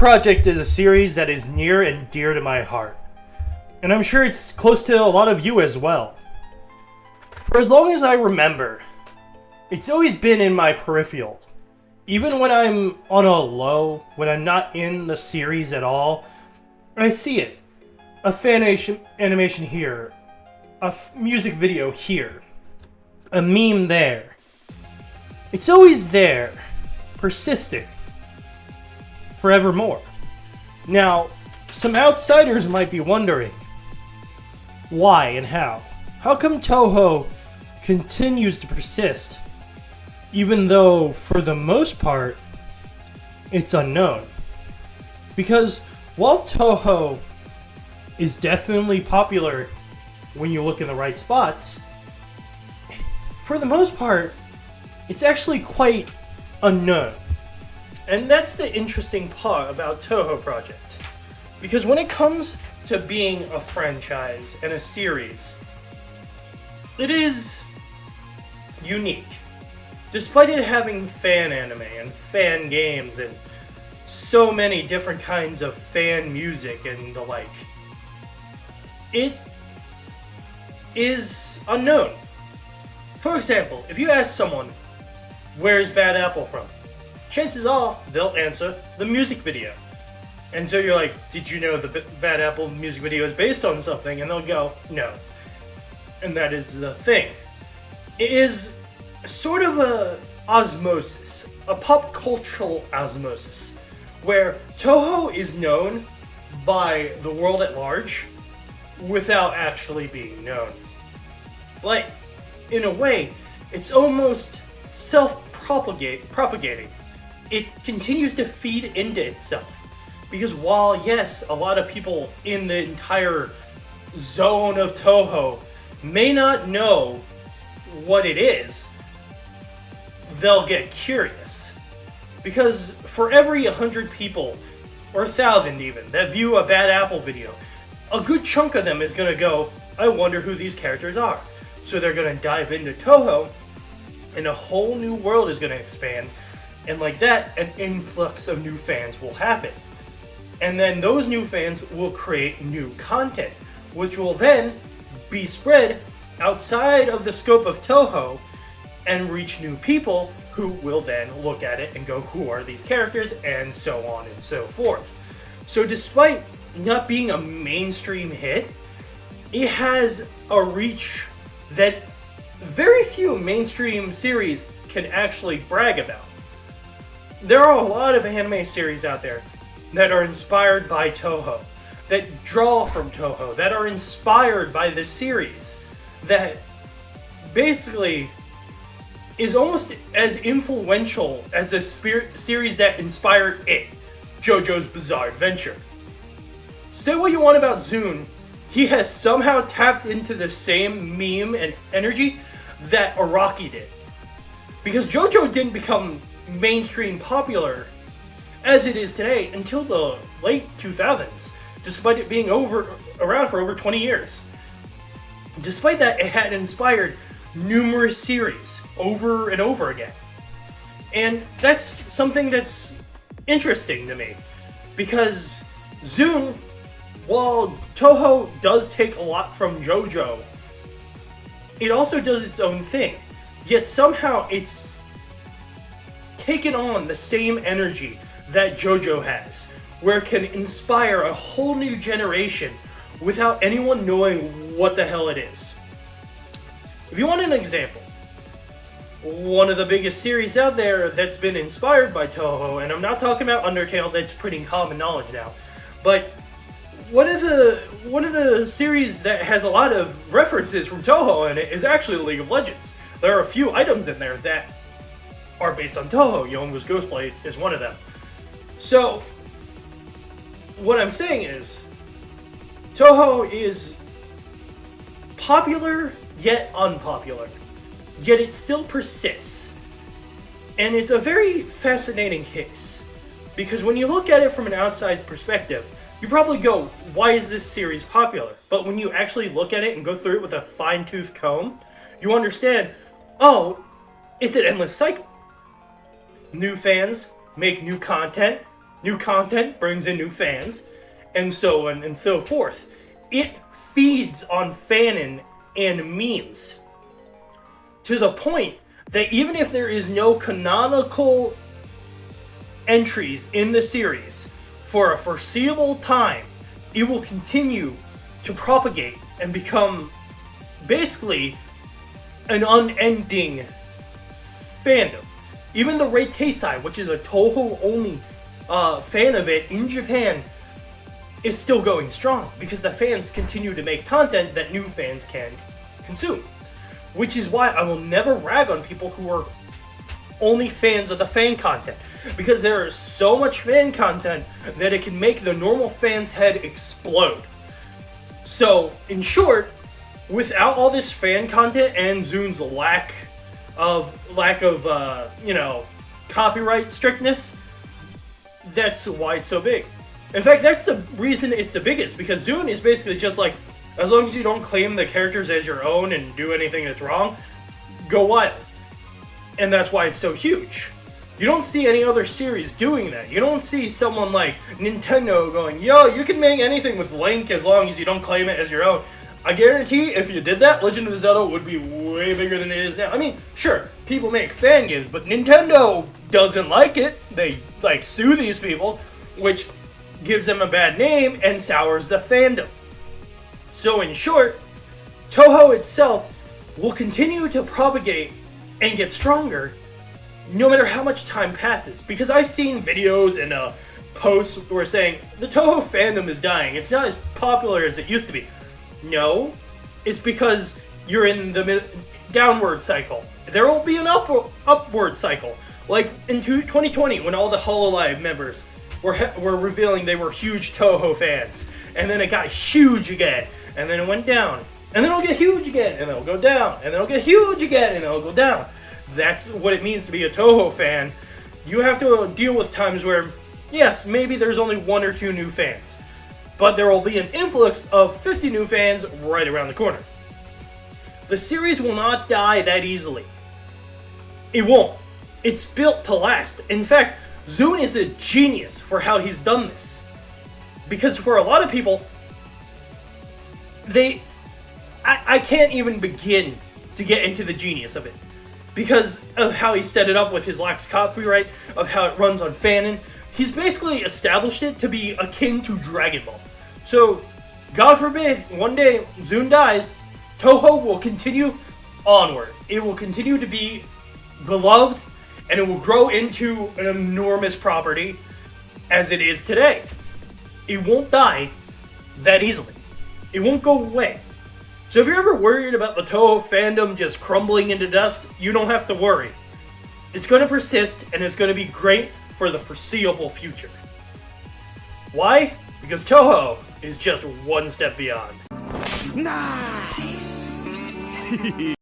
Project is a series that is near and dear to my heart, and I'm sure it's close to a lot of you as well. For as long as I remember, it's always been in my peripheral. Even when I'm on a low, when I'm not in the series at all, I see it. A fan animation here, a music video here, a meme there. It's always there, persistent, forevermore. Now, some outsiders might be wondering, why and how? How come Touhou continues to persist, even though, for the most part, it's unknown? Because while Touhou is definitely popular when you look in the right spots, for the most part, it's actually quite unknown. And that's the interesting part about Touhou Project. Because when it comes to being a franchise and a series, it is unique. Despite it having fan anime and fan games and so many different kinds of fan music and the like, it is unknown. For example, if you ask someone, where's Bad Apple from? Chances are they'll answer the music video. And so you're like, did you know the Bad Apple music video is based on something? And they'll go, no. And that is the thing. It is sort of a osmosis, a pop cultural osmosis, where Touhou is known by the world at large without actually being known. But in a way, it's almost self-propagating. It continues to feed into itself. Because while, yes, a lot of people in the entire zone of Touhou may not know what it is, they'll get curious. Because for every 100 people, or 1,000 even, that view a Bad Apple video, a good chunk of them is going to go, I wonder who these characters are. So they're going to dive into Touhou, and a whole new world is going to expand. And like that, an influx of new fans will happen. And then those new fans will create new content, which will then be spread outside of the scope of Touhou and reach new people who will then look at it and go, who are these characters, and so on and so forth. So despite not being a mainstream hit, it has a reach that very few mainstream series can actually brag about. There are a lot of anime series out there that are inspired by Touhou, that draw from Touhou, that are inspired by the series, that basically is almost as influential as a series that inspired it, JoJo's Bizarre Adventure. Say what you want about Zune, he has somehow tapped into the same meme and energy that Araki did. Because JoJo didn't become mainstream popular as it is today until the late 2000s, despite it being around for over 20 years. Despite that, it had inspired numerous series over and over again. And that's something that's interesting to me, because Zune, while Touhou does take a lot from JoJo, it also does its own thing. Yet somehow it's taken on the same energy that JoJo has, where it can inspire a whole new generation without anyone knowing what the hell it is. If you want an example, one of the biggest series out there that's been inspired by Touhou, and I'm not talking about Undertale, that's pretty common knowledge now, but one of the series that has a lot of references from Touhou in it is actually League of Legends. There are a few items in there that are based on Touhou. Yongu's Ghostblade is one of them. So, what I'm saying is, Touhou is popular yet unpopular, yet it still persists. And it's a very fascinating case, because when you look at it from an outside perspective, you probably go, why is this series popular? But when you actually look at it and go through it with a fine-tooth comb, you understand, oh, it's an endless cycle. New fans make new content, New content brings in new fans, and so on and so forth. It feeds on fanon and memes to the point that even if there is no canonical entries in the series for a foreseeable time, it will continue to propagate and become basically an unending fandom. Even the Rei Teisai, which is a Touhou only fan of it in Japan, is still going strong because the fans continue to make content that new fans can consume. Which is why I will never rag on people who are only fans of the fan content, because there is so much fan content that it can make the normal fan's head explode. So, in short, without all this fan content and Zun's lack of copyright strictness, that's why it's so big. In fact, that's the reason it's the biggest, because Zun is basically just like, as long as you don't claim the characters as your own and do anything that's wrong, go wild. And that's why it's so huge. You don't see any other series doing that. You don't see someone like Nintendo going, yo, you can make anything with Link as long as you don't claim it as your own. I guarantee if you did that, Legend of Zelda would be way bigger than it is now. I mean, sure, people make fan games, but Nintendo doesn't like it. They, sue these people, which gives them a bad name and sours the fandom. So in short, Touhou itself will continue to propagate and get stronger no matter how much time passes. Because I've seen videos and posts where saying, the Touhou fandom is dying. It's not as popular as it used to be. No, it's because you're in the downward cycle. There will be an upward cycle. Like in 2020 when all the Hololive members were revealing they were huge Touhou fans. And then it got huge again. And then it went down. And then it'll get huge again. And then it'll go down. And then it'll get huge again. And then it'll go down. That's what it means to be a Touhou fan. You have to deal with times where, yes, maybe there's only 1 or 2 new fans. But there will be an influx of 50 new fans right around the corner. The series will not die that easily. It won't. It's built to last. In fact, Zun is a genius for how he's done this. Because for a lot of people, I can't even begin to get into the genius of it. Because of how he set it up with his lax copyright, of how it runs on fanon. He's basically established it to be akin to Dragon Ball. So, God forbid, one day Zun dies, Touhou will continue onward. It will continue to be beloved, and it will grow into an enormous property as it is today. It won't die that easily. It won't go away. So if you're ever worried about the Touhou fandom just crumbling into dust, you don't have to worry. It's going to persist, and it's going to be great for the foreseeable future. Why? Because Touhou is just one step beyond. Nice!